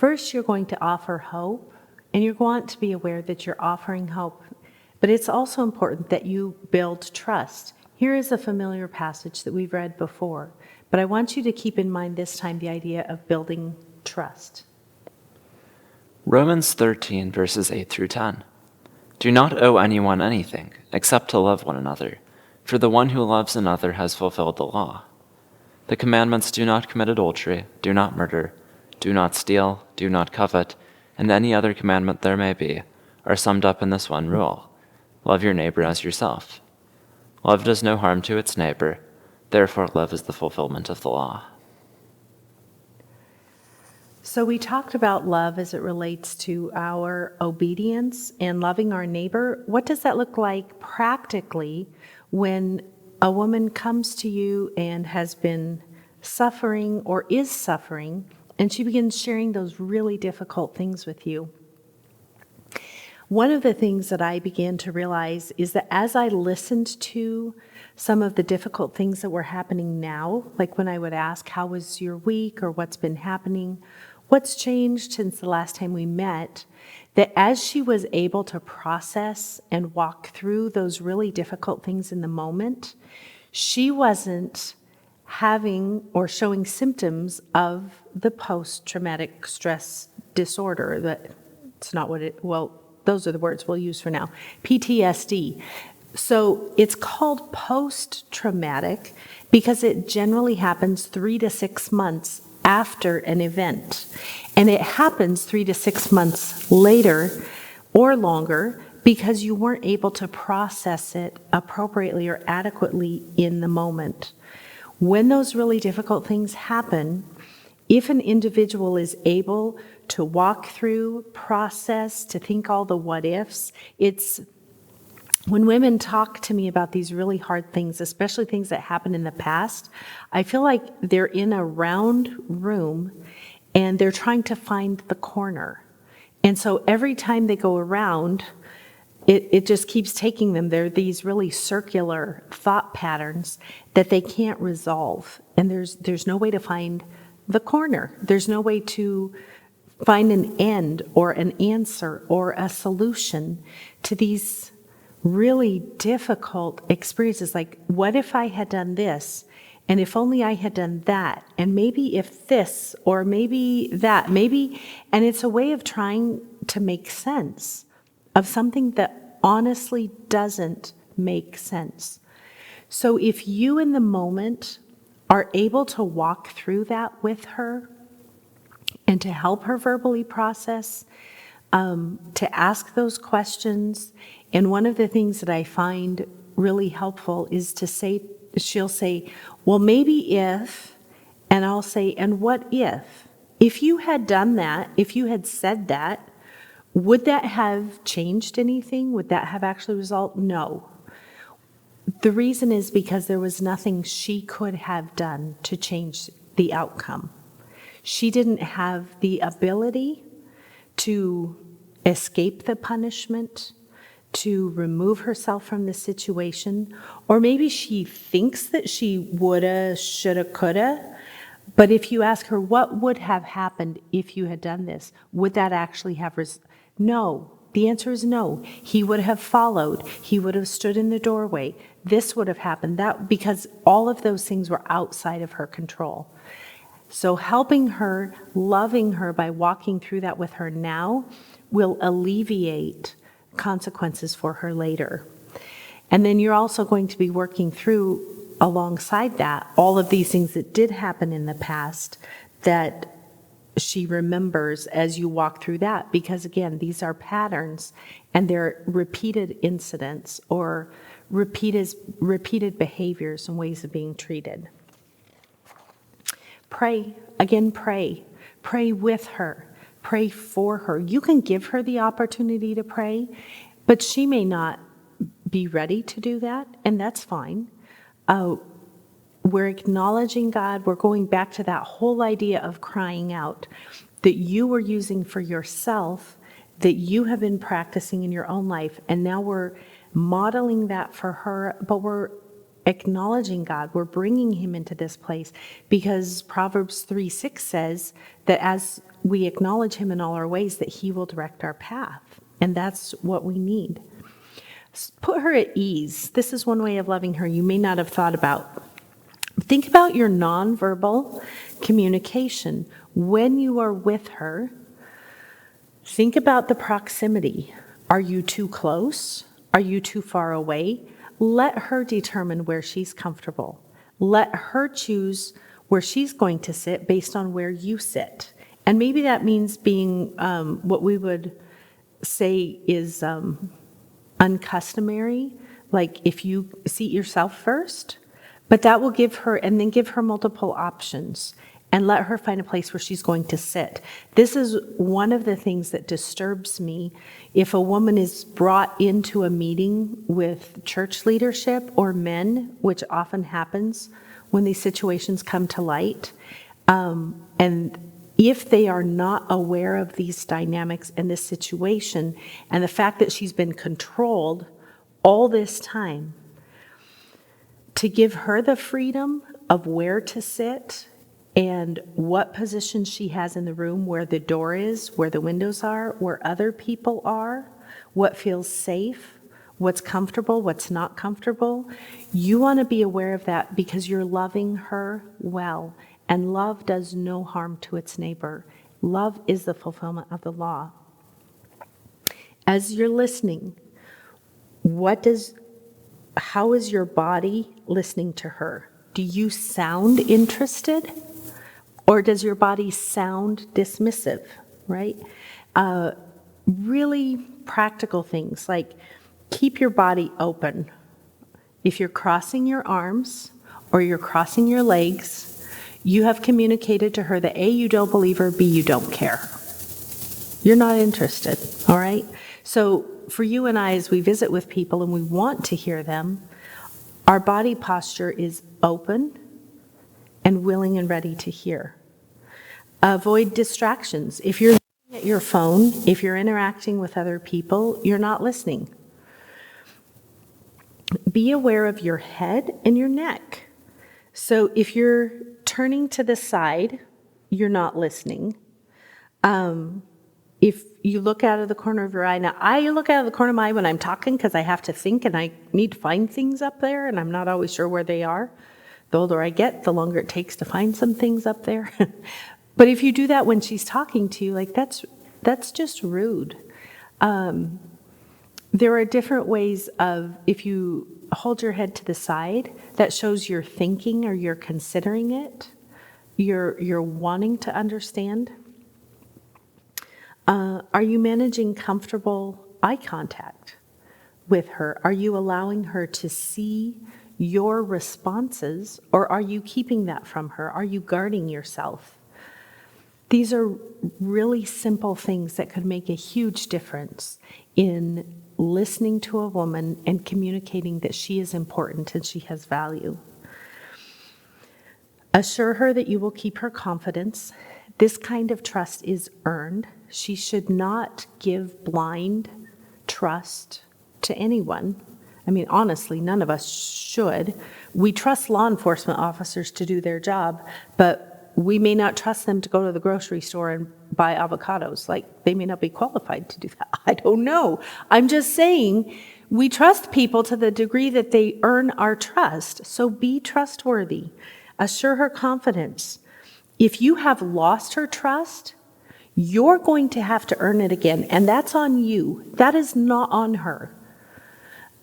First, you're going to offer hope, and you want to be aware that you're offering hope, but it's also important that you build trust. Here is a familiar passage that we've read before, but I want you to keep in mind this time the idea of building trust. Romans 13, verses 8 through 10. Do not owe anyone anything except to love one another, for the one who loves another has fulfilled the law. The commandments: do not commit adultery, do not murder, do not steal, do not covet, and any other commandment there may be, are summed up in this one rule: love your neighbor as yourself. Love does no harm to its neighbor, therefore love is the fulfillment of the law. So we talked about love as it relates to our obedience and loving our neighbor. What does that look like practically when a woman comes to you and has been suffering or is suffering, and she begins sharing those really difficult things with you? One of the things that I began to realize is that as I listened to some of the difficult things that were happening now, like when I would ask, how was your week, or what's been happening, what's changed since the last time we met, that as she was able to process and walk through those really difficult things in the moment, she wasn't having or showing symptoms of the post-traumatic stress disorder. That's not what it, well, those are the words we'll use for now, PTSD. So it's called post-traumatic because it generally happens 3 to 6 months after an event. And it happens 3 to 6 months later or longer because you weren't able to process it appropriately or adequately in the moment. When those really difficult things happen, if an individual is able to walk through, process, to think all the what ifs, it's when women talk to me about these really hard things, especially things that happened in the past, I feel like they're in a round room and they're trying to find the corner. And so every time they go around, it just keeps taking them. They're these really circular thought patterns that they can't resolve. And there's no way to find the corner. There's no way to find an end or an answer or a solution to these really difficult experiences. Like, what if I had done this? And if only I had done that? And maybe if this, or maybe that, maybe, and it's a way of trying to make sense of something that honestly doesn't make sense. So if you in the moment are able to walk through that with her and to help her verbally process, to ask those questions, and one of the things that I find really helpful is to say, she'll say, well, maybe if, and I'll say, and what if? If you had done that, if you had said that, would that have changed anything? Would that have actually resulted? No. The reason is because there was nothing she could have done to change the outcome. She didn't have the ability to escape the punishment, to remove herself from the situation, or maybe she thinks that she woulda, shoulda, coulda, but if you ask her, what would have happened if you had done this? Would that actually have No. The answer is no. He would have followed. He would have stood in the doorway. This would have happened. That, because all of those things were outside of her control. So helping her, loving her by walking through that with her now will alleviate consequences for her later. And then you're also going to be working through, alongside that, all of these things that did happen in the past that she remembers as you walk through that. Because again, these are patterns and they're repeated incidents or repeated behaviors and ways of being treated. Pray, again, pray. Pray with her. Pray for her. You can give her the opportunity to pray, but she may not be ready to do that, and that's fine. We're acknowledging God. We're going back to that whole idea of crying out that you were using for yourself, that you have been practicing in your own life, and now we're modeling that for her, but we're acknowledging God. We're bringing him into this place because Proverbs 3:6 says that as we acknowledge him in all our ways, that he will direct our path. And that's what we need. Put her at ease. This is one way of loving her you may not have thought about. Think about your nonverbal communication. When you are with her, think about the proximity. Are you too close? Are you too far away? Let her determine where she's comfortable. Let her choose where she's going to sit based on where you sit. And maybe that means being what we would say is uncustomary, like if you seat yourself first, but that will give her, and then give her multiple options and let her find a place where she's going to sit. This is one of the things that disturbs me. If a woman is brought into a meeting with church leadership or men, which often happens when these situations come to light, and if they are not aware of these dynamics and this situation and the fact that she's been controlled all this time, to give her the freedom of where to sit and what position she has in the room, where the door is, where the windows are, where other people are, what feels safe, what's comfortable, what's not comfortable. You want to be aware of that because you're loving her well. And love does no harm to its neighbor. Love is the fulfillment of the law. As you're listening, how is your body listening to her? Do you sound interested? Or does your body sound dismissive, right? Really practical things like keep your body open. If you're crossing your arms or you're crossing your legs, you have communicated to her that A, you don't believe her, B, you don't care. You're not interested, all right? So for you and I, as we visit with people and we want to hear them, our body posture is open and willing and ready to hear. Avoid distractions. If you're looking at your phone, if you're interacting with other people, you're not listening. Be aware of your head and your neck. So if you're turning to the side, you're not listening. If you look out of the corner of your eye, now I look out of the corner of my eye when I'm talking because I have to think and I need to find things up there and I'm not always sure where they are. The older I get, the longer it takes to find some things up there. But if you do that when she's talking to you, like that's just rude. There are different ways of, if you hold your head to the side, that shows you're thinking or you're considering it. You're wanting to understand. Are you managing comfortable eye contact with her? Are you allowing her to see your responses, or are you keeping that from her? Are you guarding yourself? These are really simple things that could make a huge difference in listening to a woman and communicating that she is important and she has value. Assure her that you will keep her confidence. This kind of trust is earned. She should not give blind trust to anyone. I mean, honestly, none of us should. We trust law enforcement officers to do their job, but we may not trust them to go to the grocery store and buy avocados. Like, they may not be qualified to do that. I don't know. I'm just saying, we trust people to the degree that they earn our trust. So be trustworthy. Assure her confidence. If you have lost her trust, you're going to have to earn it again, and that's on you. That is not on her.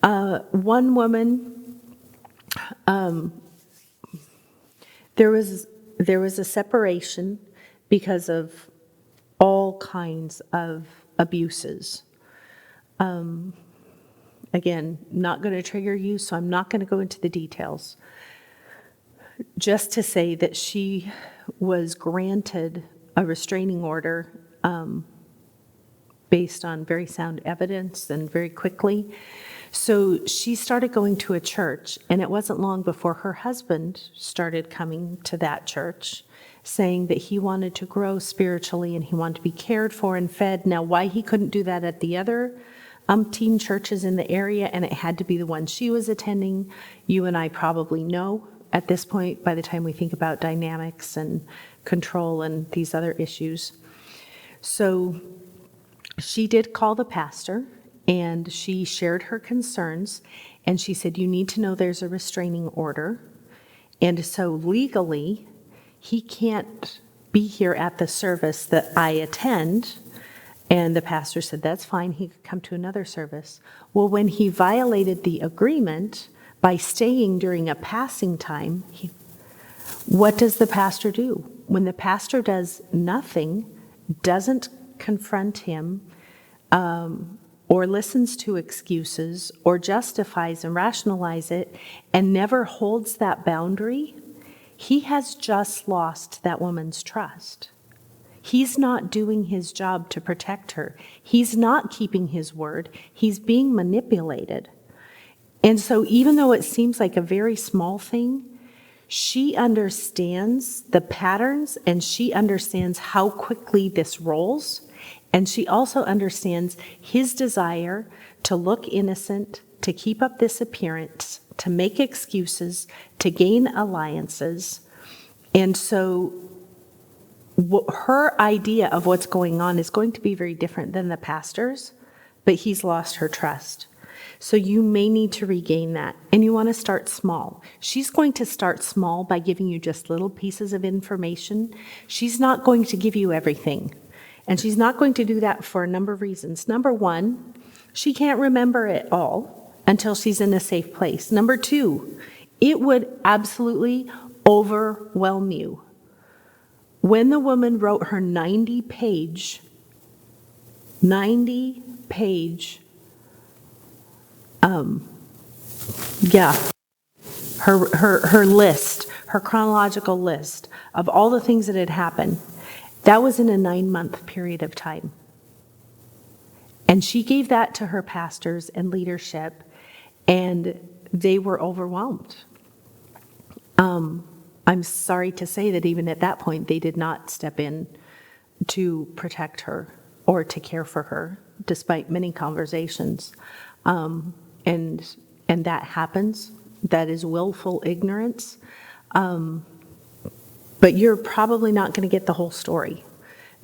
One woman, there was a separation because of all kinds of abuses. Again, not going to trigger you, so I'm not going to go into the details. Just to say that she was granted a restraining order based on very sound evidence and very quickly. So she started going to a church, and it wasn't long before her husband started coming to that church, saying that he wanted to grow spiritually and he wanted to be cared for and fed. Now, why he couldn't do that at the other umpteen churches in the area, and it had to be the one she was attending, you and I probably know at this point by the time we think about dynamics and control and these other issues. So she did call the pastor, and she shared her concerns, and she said, you need to know there's a restraining order. And so legally, he can't be here at the service that I attend. And the pastor said, that's fine, he could come to another service. Well, when he violated the agreement by staying during a passing time, what does the pastor do? When the pastor does nothing, doesn't confront him, or listens to excuses, or justifies and rationalizes it, and never holds that boundary, he has just lost that woman's trust. He's not doing his job to protect her. He's not keeping his word. He's being manipulated. And so even though it seems like a very small thing, she understands the patterns, and she understands how quickly this rolls. And she also understands his desire to look innocent, to keep up this appearance, to make excuses, to gain alliances. And so her idea of what's going on is going to be very different than the pastor's, but he's lost her trust. So you may need to regain that, and you want to start small. She's going to start small by giving you just little pieces of information. She's not going to give you everything, and she's not going to do that for a number of reasons. Number one, she can't remember it all until she's in a safe place. Number two, it would absolutely overwhelm you. When the woman wrote her 90-page, her list, her chronological list of all the things that had happened, that was in a 9-month period of time. And she gave that to her pastors and leadership, and they were overwhelmed. I'm sorry to say that even at that point, they did not step in to protect her or to care for her, despite many conversations. And that happens. That is willful ignorance. But you're probably not going to get the whole story.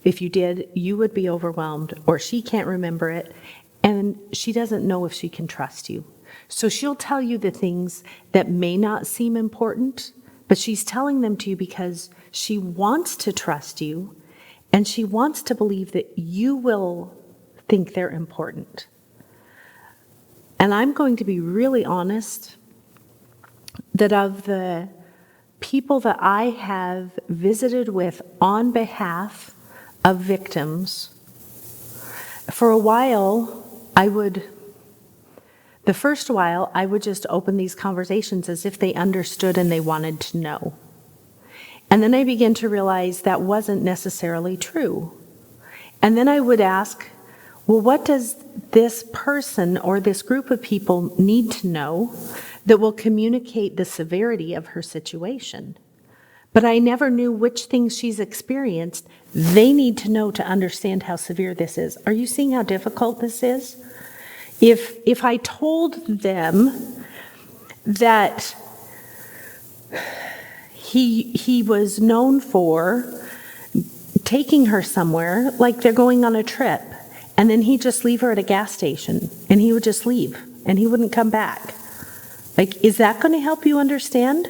If you did, you would be overwhelmed, or she can't remember it, and she doesn't know if she can trust you. So she'll tell you the things that may not seem important, but she's telling them to you because she wants to trust you, and she wants to believe that you will think they're important. And I'm going to be really honest that of the people that I have visited with on behalf of victims, for a while, the first while, I would just open these conversations as if they understood and they wanted to know. And then I began to realize that wasn't necessarily true. And then I would ask, well, what does this person or this group of people need to know that will communicate the severity of her situation? But I never knew which things she's experienced they need to know to understand how severe this is. Are you seeing how difficult this is? If I told them that he was known for taking her somewhere, like they're going on a trip, and then he'd just leave her at a gas station, and he would just leave, and he wouldn't come back. Like, is that going to help you understand?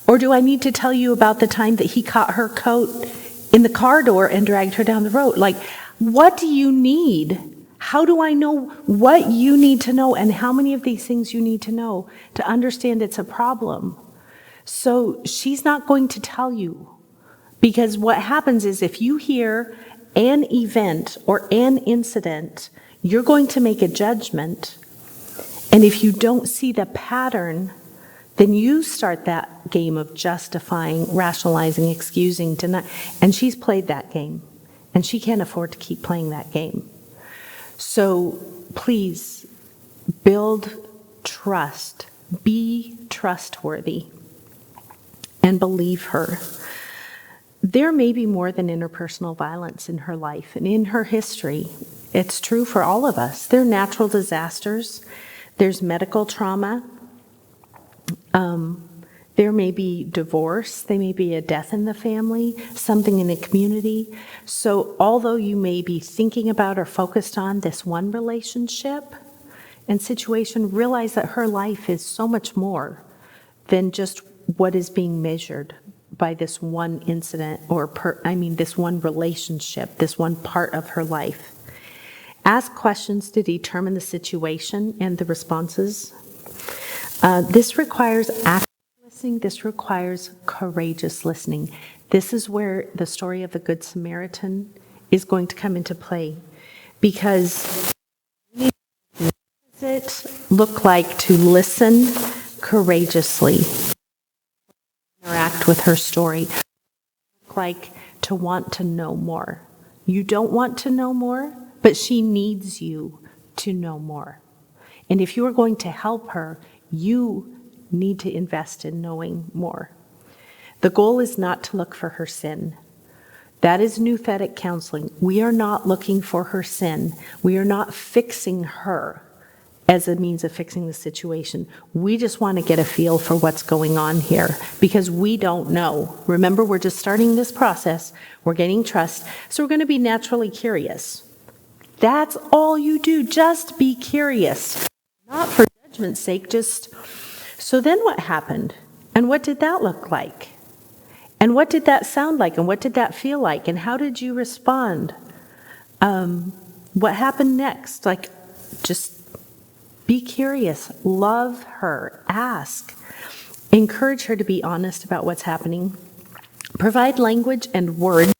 Or do I need to tell you about the time that he caught her coat in the car door and dragged her down the road? Like, what do you need? How do I know what you need to know and how many of these things you need to know to understand it's a problem? So she's not going to tell you, because what happens is if you hear an event or an incident, you're going to make a judgment. And if you don't see the pattern, then you start that game of justifying, rationalizing, excusing, denying. And she's played that game, and she can't afford to keep playing that game. So please build trust, be trustworthy, and believe her. There may be more than interpersonal violence in her life and in her history. It's true for all of us. There are natural disasters. There's medical trauma. There may be divorce, there may be a death in the family, something in the community. So although you may be thinking about or focused on this one relationship and situation, realize that her life is so much more than just what is being measured by this one incident or this one relationship, this one part of her life. Ask questions to determine the situation and the responses. This requires active listening. This requires courageous listening. This is where the story of the Good Samaritan is going to come into play, because what does it look like to listen courageously, interact with her story? Look like to want to know more. You don't want to know more, but she needs you to know more. And if you are going to help her, you need to invest in knowing more. The goal is not to look for her sin. That is nouthetic counseling. We are not looking for her sin. We are not fixing her as a means of fixing the situation. We just want to get a feel for what's going on here, because we don't know. Remember, we're just starting this process. We're gaining trust, so we're going to be naturally curious. That's all you do. Just be curious. Not for judgment's sake, just... So then what happened? And what did that look like? And what did that sound like? And what did that feel like? And how did you respond? What happened next? Like, just be curious. Love her. Ask. Encourage her to be honest about what's happening. Provide language and words,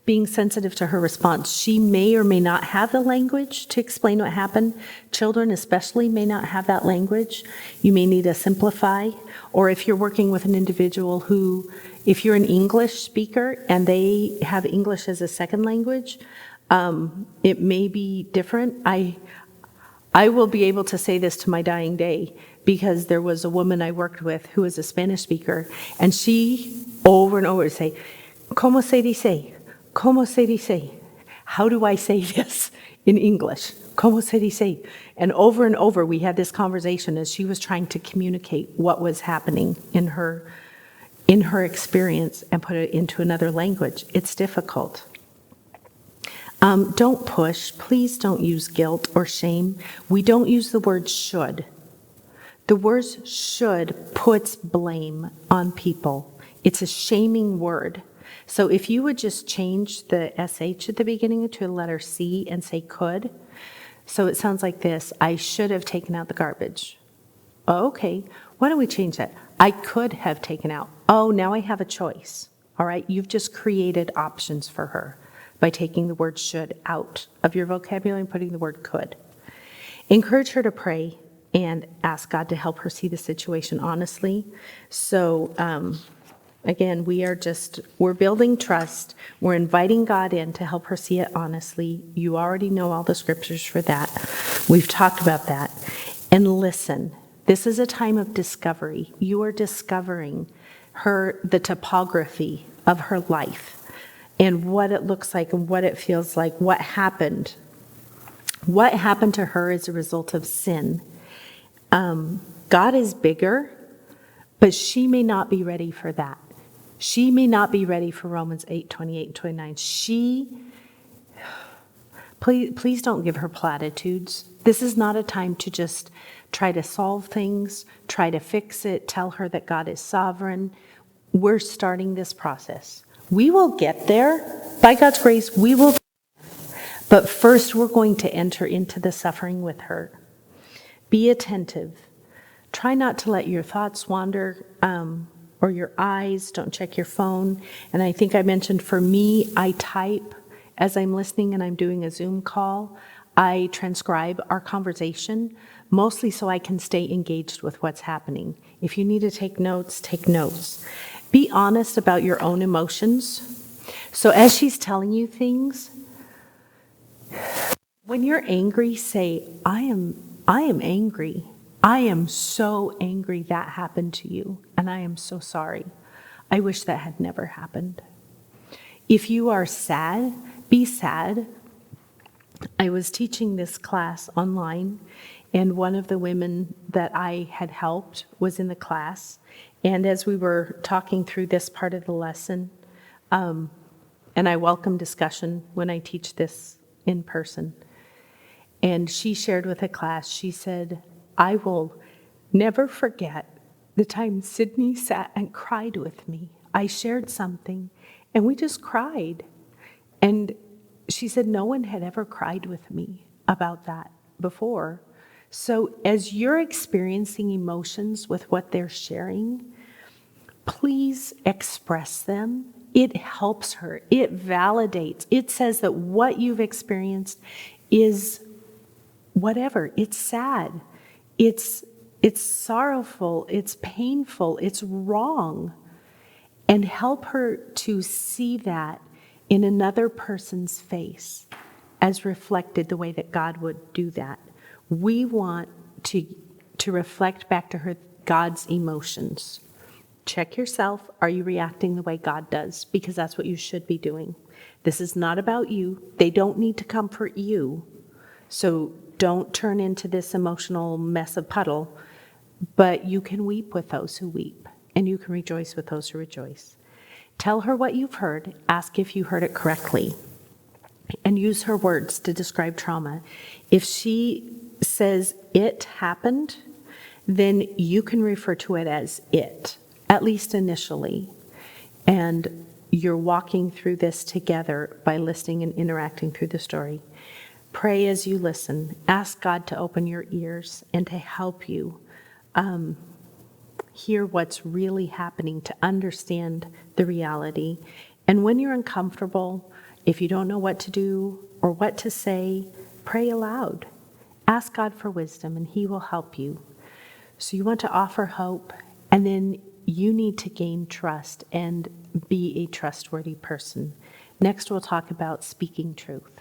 being sensitive to her response. She may or may not have the language to explain what happened. Children especially may not have that language. You may need to simplify. Or if you're working with an individual who, if you're an English speaker and they have English as a second language, it may be different. I will be able to say this to my dying day, because there was a woman I worked with who was a Spanish speaker, and she over and over would say, "¿Cómo se dice? ¿Cómo se dice?" How do I say this in English? ¿Cómo se dice? And over we had this conversation as she was trying to communicate what was happening in her experience and put it into another language. It's difficult. Don't push. Please don't use guilt or shame. We don't use the word should. The word should puts blame on people. It's a shaming word. So if you would just change the SH at the beginning to a letter C and say could, so it sounds like this: I should have taken out the garbage. Oh, okay, why don't we change that? I could have taken out. Oh, now I have a choice. All right, you've just created options for her by taking the word should out of your vocabulary and putting the word could. Encourage her to pray and ask God to help her see the situation honestly. So, again, we're building trust. We're inviting God in to help her see it honestly. You already know all the scriptures for that. We've talked about that. And listen, this is a time of discovery. You are discovering the topography of her life and what it looks like and what it feels like, what happened. What happened to her as a result of sin. God is bigger, but she may not be ready for that. She may not be ready for Romans 8:28 and 29. Please don't give her platitudes. This is not a time to just try to solve things, try to fix it, tell her that God is sovereign. We're starting this process. We will get there. By God's grace, we will. But first, we're going to enter into the suffering with her. Be attentive. Try not to let your thoughts wander, or your eyes. Don't check your phone. And I think I mentioned, for me, I type as I'm listening and I'm doing a Zoom call. I transcribe our conversation, mostly so I can stay engaged with what's happening. If you need to take notes, take notes. Be honest about your own emotions. So as she's telling you things, when you're angry, say, I am angry. I am so angry that happened to you, and I am so sorry. I wish that had never happened. If you are sad, be sad. I was teaching this class online, and one of the women that I had helped was in the class, And as we were talking through this part of the lesson, and I welcome discussion when I teach this in person, and she shared with a class, she said, I will never forget the time Sydney sat and cried with me. I shared something, and we just cried. And she said, no one had ever cried with me about that before. So as you're experiencing emotions with what they're sharing, please express them. It helps her. It validates. It says that what you've experienced is whatever. It's sad. It's sorrowful. It's painful. It's wrong. And help her to see that in another person's face as reflected the way that God would do that. We want to reflect back to her God's emotions. Check yourself. Are you reacting the way God does? Because that's what you should be doing. This is not about you. They don't need to comfort you. So don't turn into this emotional mess of puddle. But you can weep with those who weep, and you can rejoice with those who rejoice. Tell her what you've heard. Ask if you heard it correctly. And use her words to describe trauma. If she says it happened, then you can refer to it as it, at least initially. And you're walking through this together by listening and interacting through the story. Pray as you listen. Ask God to open your ears and to help you hear what's really happening, to understand the reality. And when you're uncomfortable, if you don't know what to do or what to say, pray aloud. Ask God for wisdom, and He will help you. So you want to offer hope, and then you need to gain trust and be a trustworthy person. Next, we'll talk about speaking truth.